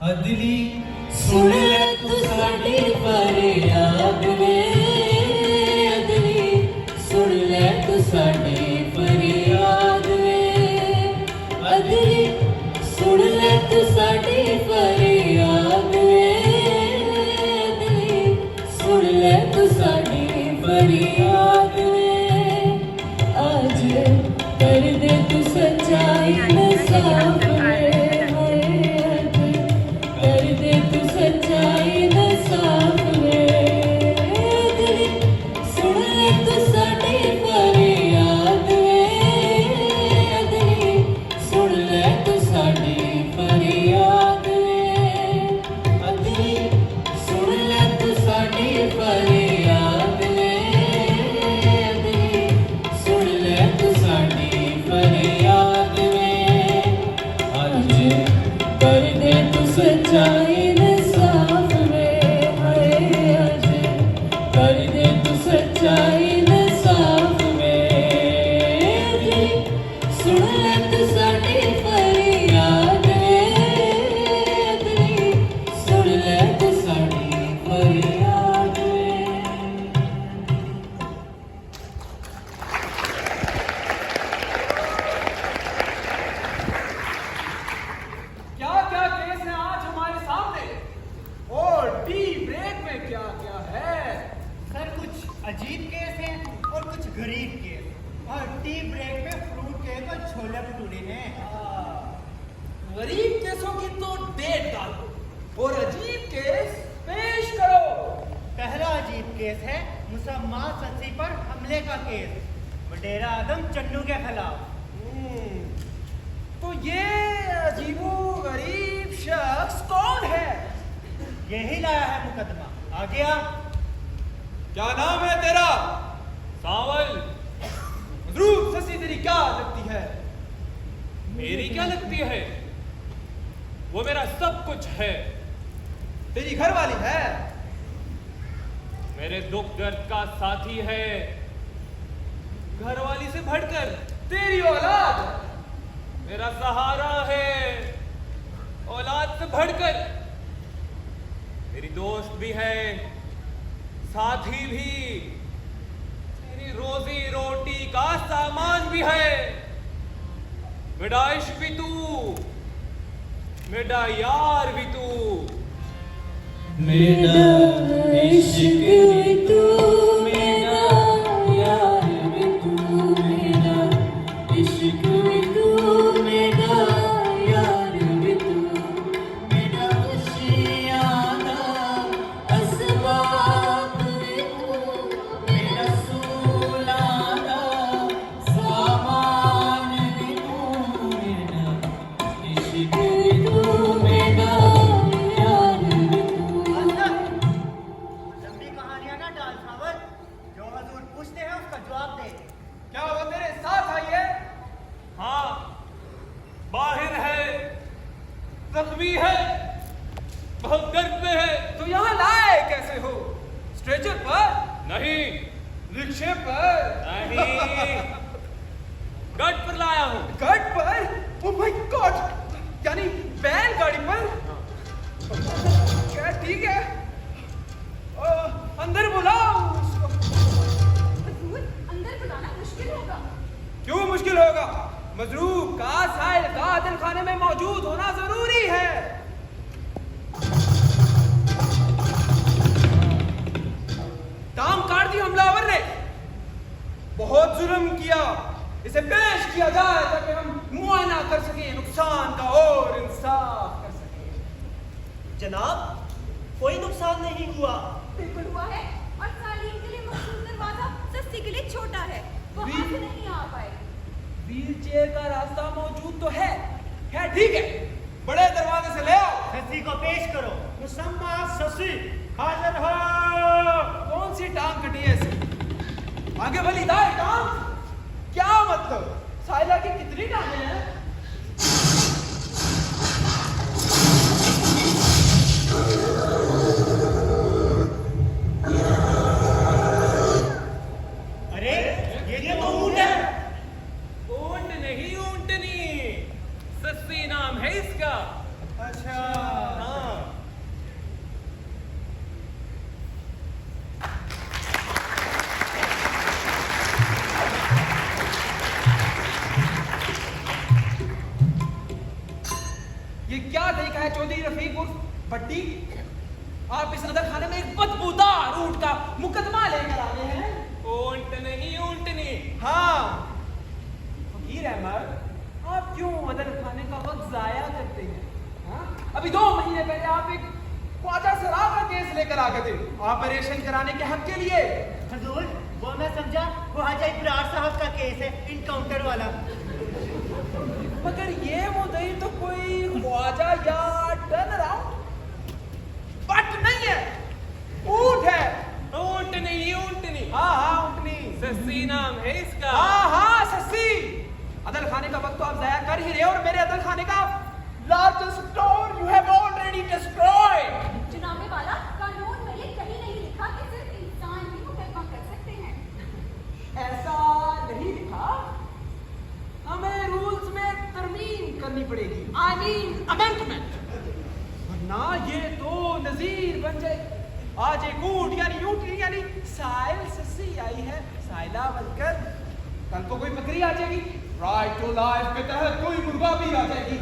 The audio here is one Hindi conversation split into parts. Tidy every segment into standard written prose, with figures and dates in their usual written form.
अदली सुन ले तू साडी फरियाद वे, अदली सुन ले तू साडी फरियाद वे, अदली सुन ले तू साडी फरियाद वे, अदली सुन ले तू साडी फरियाद वे, आज कर दे तू सच्चाई इंसाफ वे, अजीब केस है और कुछ गरीब केस, और टी ब्रेक में फ्रूट केक और छोले भटूरे हैं। गरीब केसों की तो डेट डालो और अजीब केस पेश करो। पहला अजीब केस है मुसम्मा सच्ची पर हमले का केस, वडेरा आदम चन्नू के खिलाफ। तो ये अजीबो गरीब शख्स कौन है? यही लाया है मुकदमा। आ गया। क्या नाम है तेरा? सावल। मजरूब ससी तेरी क्या लगती है? मेरी क्या लगती है? वो मेरा सब कुछ है। तेरी घरवाली है? मेरे दुख दर्द का साथी है। घरवाली से बढ़कर तेरी औलाद मेरा सहारा है। औलाद से बढ़कर मेरी दोस्त भी है, साथी भी, मेरी रोजी रोटी का सामान भी है। मेरा इश्क भी तू, मेरा यार भी तू, मेरा इश्क भी तू, मेरा यार भी तू, मेरा इश्क भी तू, मेरा यार भी तू, मेरा खुशियाना असबाब भी तू, मेरा सुलाना सामान भी तू, मेरा इश्क भी तू, मेरा यार भी तू। लंबी कहानियां ना डाल सावर, जो हजूर पूछते हैं उसका जवाब दे। क्या वो तेरे साथ आई है? हाँ, बाहिर है, जख्मी है, बहुत दर्द में है। तो यहाँ लाए कैसे हो? स्ट्रेचर पर? नहीं, रिक्शे पर? नहीं, गट पर लाया हूँ। गट पर? Oh my God! यानी बैलगाड़ी पर? क्या ठीक है? अंदर बुलाओ उसको। अंदर बुलाना मुश्किल होगा। क्यों मुश्किल होगा? मजरूब का साहिल का दिल खाने में मौजूद होना जरूरी है। टांग काट दी हमलावर ने, बहुत जुल्म किया। इसे पेश किया जाए ताकि हम मुआयना कर सकें नुकसान का और इंसाफ कर सकें। जनाब, कोई नुकसान नहीं हुआ। बिल्कुल हुआ है, और सालीम के लिए मखसूस दरवाजा सस्ती के लिए छोटा है, वो आगे नहीं आ पाएगी। व्हील चेयर का रास्ता मौजूद तो है। खैर ठीक है, बड़े दरवाजे से ले आओ। ससी को पेश करो। मुसम्मा ससी हाजिर हो। कौन सी टांग कटी है ऐसी? आगे वाली दाएं टांग? क्या मतलब? साहिला की कितनी टांगें हैं? बट्टी, आप इस अदर खाने में एक बदबूदार ऊंट का मुकदमा लेकर आए हैं। ऊंट नहीं, ऊंटनी। हाँ, फकीर अहमद, आप क्यों अदर खाने का वक्त जाया करते हैं? हाँ? अभी 2 महीने पहले आप एक ख्वाजा सराफ का केस लेकर आ गए थे ऑपरेशन कराने के हक के लिए। हजूर, वो मैं समझा ख्वाजा इब्रार साहब का केस है, इनकाउंटर वाला। मगर ये मुद्दई तो कोई ख्वाजा या टर्न अराउंड बट नहीं है, ऊंट है। ऊंट नहीं, ऊंटनी। हाँ, ऊंटनी। सस्सी नाम है इसका। हाँ, सस्सी। अदल खाने का वक्त तो आप जाया कर ही रहे हो, और मेरे अदल खाने का largest store you have already destroyed. जनाबे वाला, कानून में ये कहीं नहीं लिखा कि सिर्फ इंसान ही मुकदमा कर सकते हैं। ऐसा नहीं लिखा, हमें रूल्स में तरमीम करनी पड़ेगी, आई मीन अमेंडमेंट, वरना ये तो नजीर बन जाए। आज एक ऊंट यानी ऊंटनी यानी साइल सस्सी आई है साइला बनकर, कल को कोई बकरी आ जाएगी, राइट टू लाइफ के तहत कोई मुर्गा भी आ जाएगी।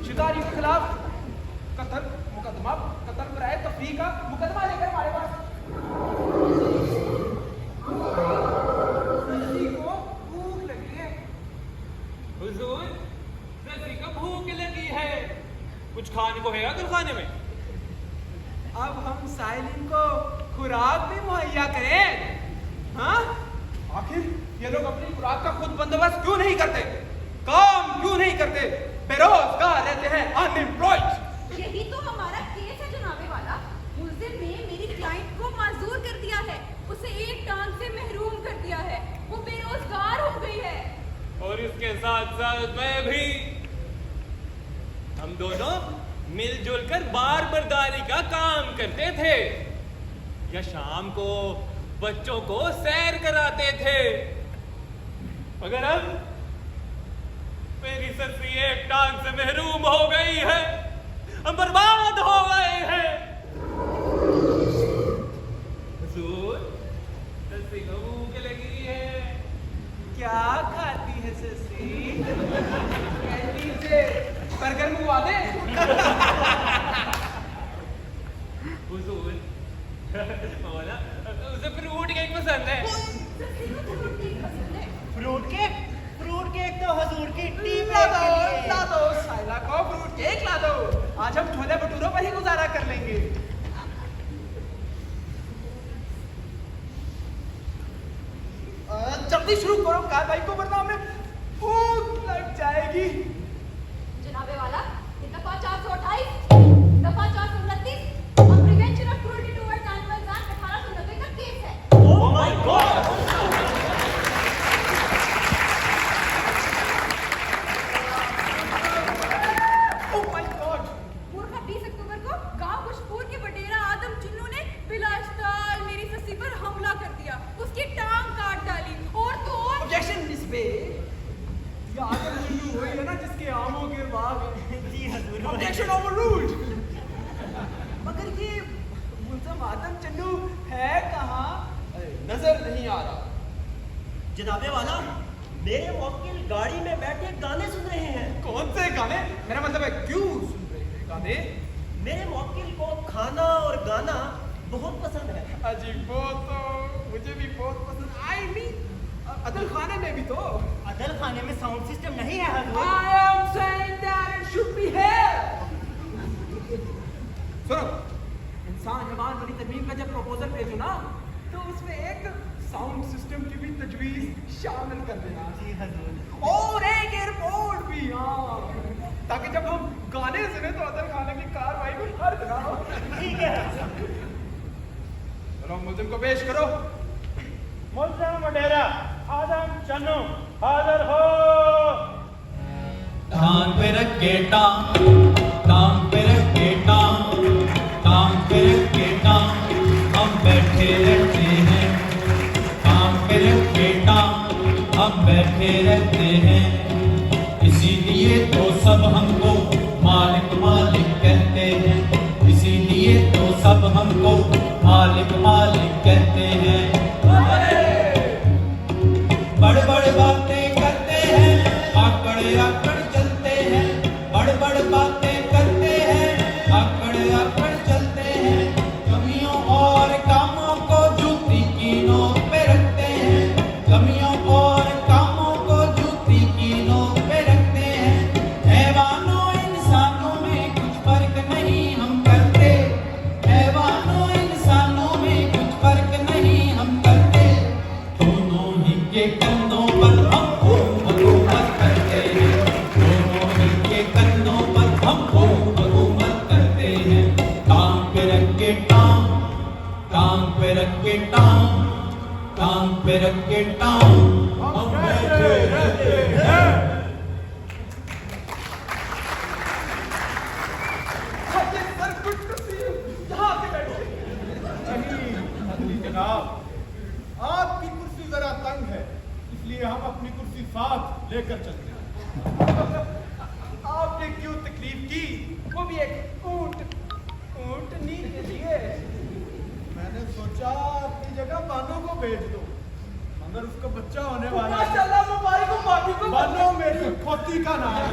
शिकारी के खिलाफ कत्ल मुकदमा, कत्ल बराए तफरीक का मुकदमा लेकर हमारे पास। सस्सी को भूख लगी है। हुजूर, सस्सी को भूख लगी है, कुछ खाने को है अदल खाने में? अब हम साइलिन को खुराक भी मुहैया करें। हाँ, आखिर ये लोग अपनी खुराक का खुद बंदोबस्त क्यों नहीं करते, काम क्यों नहीं करते, बेरोजगार रहते हैं, अनएम्प्लॉयड। यही तो हमारा केस है जनाबे वाला। मुल्जिम ने मेरी क्लाइंट को माजूर कर दिया है, उसे एक टांग से महरूम कर दिया है, वो बेरोजगार हो गई है। और इसके साथ साथ मैं भी। हम दोनों मिलजुल कर बार बर्दारी का काम करते थे, या शाम को बच्चों को सैर कराते थे। मगर अब मेरी सस्सी एक टांग से महरूम हो गई है, हम बर्बाद हो गए हैं। हुजूर, सस्सी को भूख लगी है। क्या खाती है सस्सी? कैंटीन से बर्गर मंगवा दे। हुजूर, मौला, उसे फ्रूट केक पसंद है। सस्सी को फ्रूट केक पसंद है। Fruit cake? फ्रूट केक तो हजूर की टीम ला दो साइला को फ्रूट केक ला दो। आज हम छोले भटूरों पर ही गुजारा कर लेंगे। जल्दी शुरू करो कार्रवाई को, वरना हमें भूख लग जाएगी। जनाबे वाला, ये दफा 428, दफा 429 और prevention of cruelty towards animals act 1890 का केस है। Oh my God! Oh my God! पूर्व 20 अक्टूबर को गांव कुशपुर के बटेरा आदम चुन्नू ने बिलाश्ताल मेरी सस्सी पर हमला कर दिया, उसकी टांग काट डाली, और तो और ऑब्जेक्शन मिस बे, ये आदम चुन्नू वही है ना जिसके आमों के बाग। जी हजूर। Objection overruled. मगर ये मुल्ज़म आदम चन्नू है कहाँ? नजर नहीं आ रहा। जनाबे वाला, मेरे वकील गाड़ी में बैठे गाने सुन रहे हैं। कौन से गाने? मेरा मतलब है क्यों सुन रहे हैं गाने? मेरे वकील को खाना और गाना बहुत पसंद है। अजीब, वो तो मुझे भी बहुत पसंद। आई मीन अदल खाने में भी तो। अदल खाने में साउंड सिस्टम नहीं है हजूर। I am saying that it should be here. सुनो, इंसान जवान बड़ी तरमीम का जब प्रपोजल भेजो ना, तो उसमें एक साउंड सिस्टम की भी तजवीज शामिल कर देना। जी हजूर। और एक एयरपोर्ट भी, हाँ, ताकि जब हम गाने सुने तो अदल खाने की कार्रवाई में हर्ज ना हो। ठीक है। चलो मुल्जिम को पेश करो। मुल्ज़िम बटेरा आदम चन्नू हाजिर हो। टांग पे रख के टांग, टांग पे रख के टांग, टांग पे रख के टांग, हम बैठे रहते हैं। टांग पे रख के टांग, हम बैठे रहते हैं। इसीलिए तो सब हमको मालिक मालिक कहते हैं। इसीलिए तो सब हमको मालिक मालिक कहते हैं। बड़ बड़ बातें करते हैं, आकड़ आकड़ चलते हैं। बड़ बड़ बातें करते हैं, आकड़ आकड़ मिलके कंधों पर हम खूब हुकूमत करते हैं, दोनों मिलके कंधों पर हम खूब हुकूमत करते हैं। टांग पे रख के टांग, टांग पे रख के टांग, टांग पे रख के टांग, हम बैठे रहते हैं। Sir good to see you. यहाँ आके बैठो। नहीं अदली जनाब, आपकी कुर्सी जरा तंग है, इसलिए हम अपनी कुर्सी साथ लेकर चलते हैं। आपने क्यों तकलीफ की, वो भी एक ऊँटनी के लिए। मैंने सोचा अपनी जगह बानो को भेज दो, मगर उसका बच्चा होने वाला है। माशाल्लाह मुबारक हो बाकी को। बानो मेरी खोती का नाम है।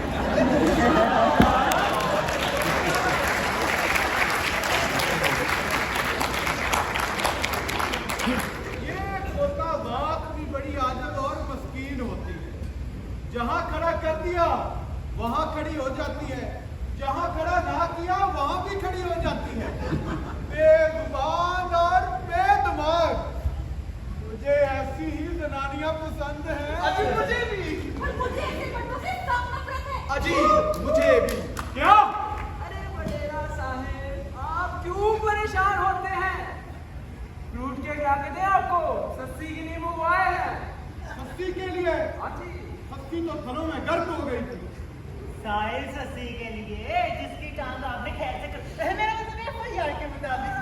ये खोता बात भी बड़ी आदत और मस्कीन होती है। जहां खड़ा कर दिया वहां खड़ी हो जाती है, जहां खड़ा ना किया वहां भी खड़ी हो जाती है। बेजुबान और बेदिमाग। मुझे ऐसी ही जनानियां पसंद हैं। अजी मुझे भी। और मुझे ऐसे मर्दों से सख्त नफरत है। अजी मुझे भी। क्या? अरे वडेरा साहब, आप क्यों परेशान होते हैं? फ्रूट केक ला के दे आपको, सस्ती की नींबू आए हैं। सस्ती के लिए? अजी सस्ती तो फलों में गर्क हो गई थी। साहिल सस्ती के लिए जिसकी टांग आपने खैर से मेरा मतलब FIR के मुताबिक।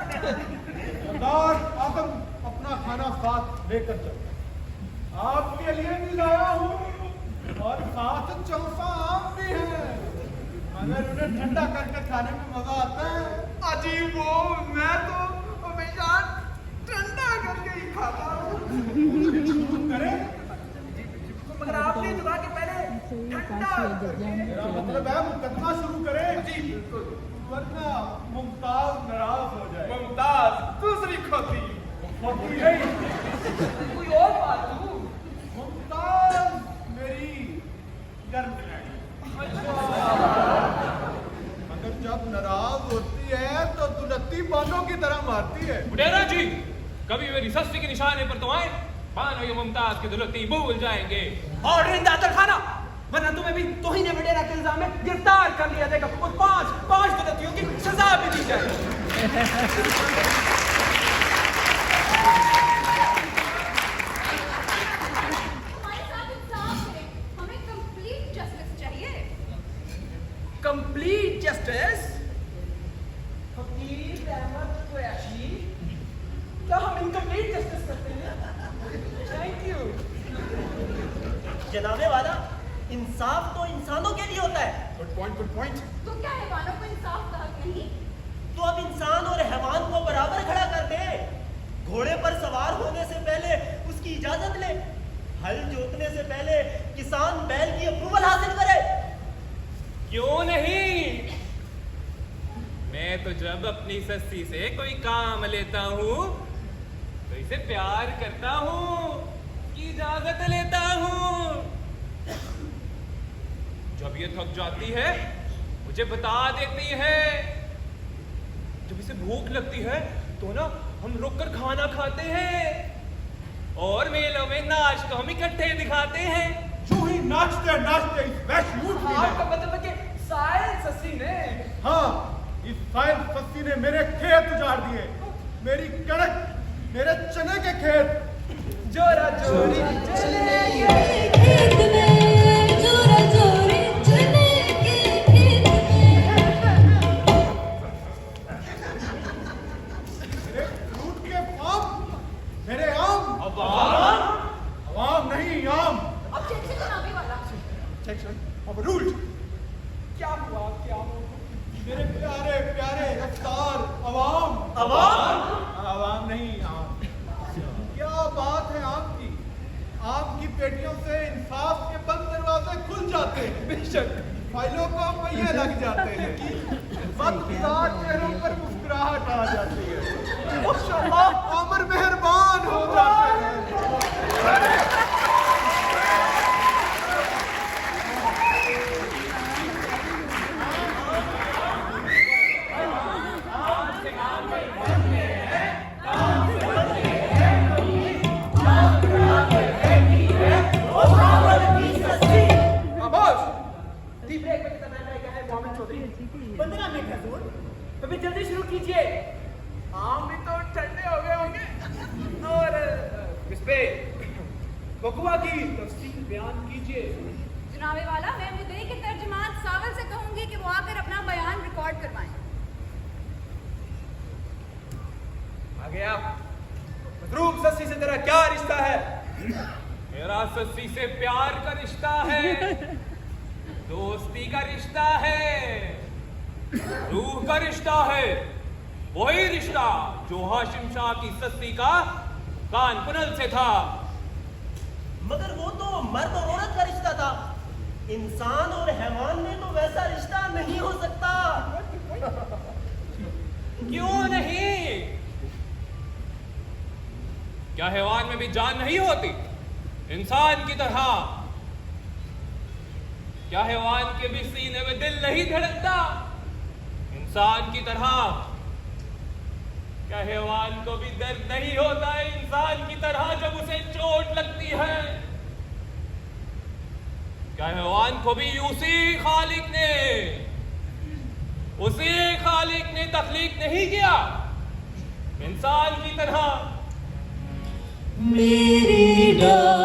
सरदार आदम, अपना खाना साथ लेकर चलो। आपके लिए भी लाया हूँ और साथ चौसा आम भी है, मगर उन्हें ठंडा करके खाने में मजा आता है। अजी वो मैं तो हमेशा ठंडा करके ही खाता हूँ। करें? मगर आपने दुआ के पहले ठंडा मेरा मतलब है मुकदमा शुरू करें। जी बिल्कुल। वरना मुमताज नाराज हो जाए। मुमताज दूसरी खोती। खोती नहीं, कोई और बात तू। मुमताज मेरी गर्लफ्रेंड। मगर जब नाराज होती है तो दुलत्ती बानों की तरह मारती है। बुडेरा जी, कभी मेरी सस्ती के निशाने पर तो आए, बानो ये मुमताज की दुलत्ती भूल जाएंगे। और रिंदातर खाना, वरना तुम्हें भी तोहिन वडेरा के इल्जाम में गिरफ्तार कर लिया जाएगा और पांच दुलत्तियों की सजा भी दी जाएगी। हमारे साथ इंसाफ करें, हमें कंप्लीट जस्टिस चाहिए। Complete justice. फकीर अहमद कुरैशी, क्या हम इनकम्प्लीट जस्टिस करते हैं? Thank you. जनाबे वाला, इंसाफ तो इंसानों के लिए होता है। Good point, good point. तो क्या हैवानों को इंसाफ का हक नहीं? तो अब इंसान और हैवान को बराबर खड़ा कर दे। घोड़े पर सवार होने से पहले उसकी इजाजत ले, हल जोतने से पहले किसान बैल की अप्रूवल हासिल करे। क्यों नहीं? मैं तो जब अपनी सस्ती से कोई काम लेता हूँ तो इसे प्यार करता हूँ, की इजाजत लेता हूँ। जब ये थक जाती है मुझे बता देती है। जब इसे भूख लगती है तो ना हम रुककर खाना खाते हैं और मेलों में नाच को हम इकट्ठे दिखाते हैं। यूं ही नाचते नाचते इस वैश्य ऊंट की आपका मतलब है कि साहिल ससी ने। हाँ, इस साहिल सस्ती ने मेरे खेत उजाड़ दिए, मेरी कणक, मेरे चने के खेत। जोरा जोरी चले गए खेत में, जोरा जोरी चने के खेत में। मेरे फ्रूट के फॉर्म, मेरे आम। अवाम नहीं, आम। ऑब्जेक्शन जनाबे वाला। अब रूल। क्या हुआ क्या हुआ? मेरे प्यारे प्यारे रफ्तार अवाम। अवाम नहीं, आम। क्या बात है आम की? आम की पेटियों से इंसाफ के बंद दरवाजे खुल जाते हैं। बेशक। फाइलों को पहिए लग जाते हैं, बदमिजाज चेहरों पर मुस्कुराहट आ जाती है। माशाअल्लाह, आमर मेहरबान हो जाते हैं। 15 मिनट हजूर। तो फिर जल्दी शुरू कीजिए, आम भी तो ठंडे हो गए होंगे। और इस पे बकुआ की तफसील बयान कीजिए। जनाबे वाला, मैं मुद्दई के तर्जुमान सावल से कहूंगी कि वो आकर अपना बयान रिकॉर्ड करवाएं। आ गया। मजरूब सस्सी से तेरा क्या रिश्ता है? मेरा सस्सी से प्यार का रिश्ता है, दोस्ती का रिश्ता है, रूह का रिश्ता है। वही रिश्ता जो हाशिम शाह की सस्सी का कानपुनल से था। मगर वो तो मर्द और औरत का रिश्ता था। इंसान और हैवान में तो वैसा रिश्ता नहीं हो सकता। क्यों नहीं? क्या हैवान में भी जान नहीं होती इंसान की तरह? क्या हैवान के भी सीने में दिल नहीं धड़कता इंसान की तरह? क्या हैवान को भी दर्द नहीं होता है इंसान की तरह जब उसे चोट लगती है? क्या हैवान को भी उसी खालिक ने तख्लीक नहीं किया इंसान की तरह? मेरी डाल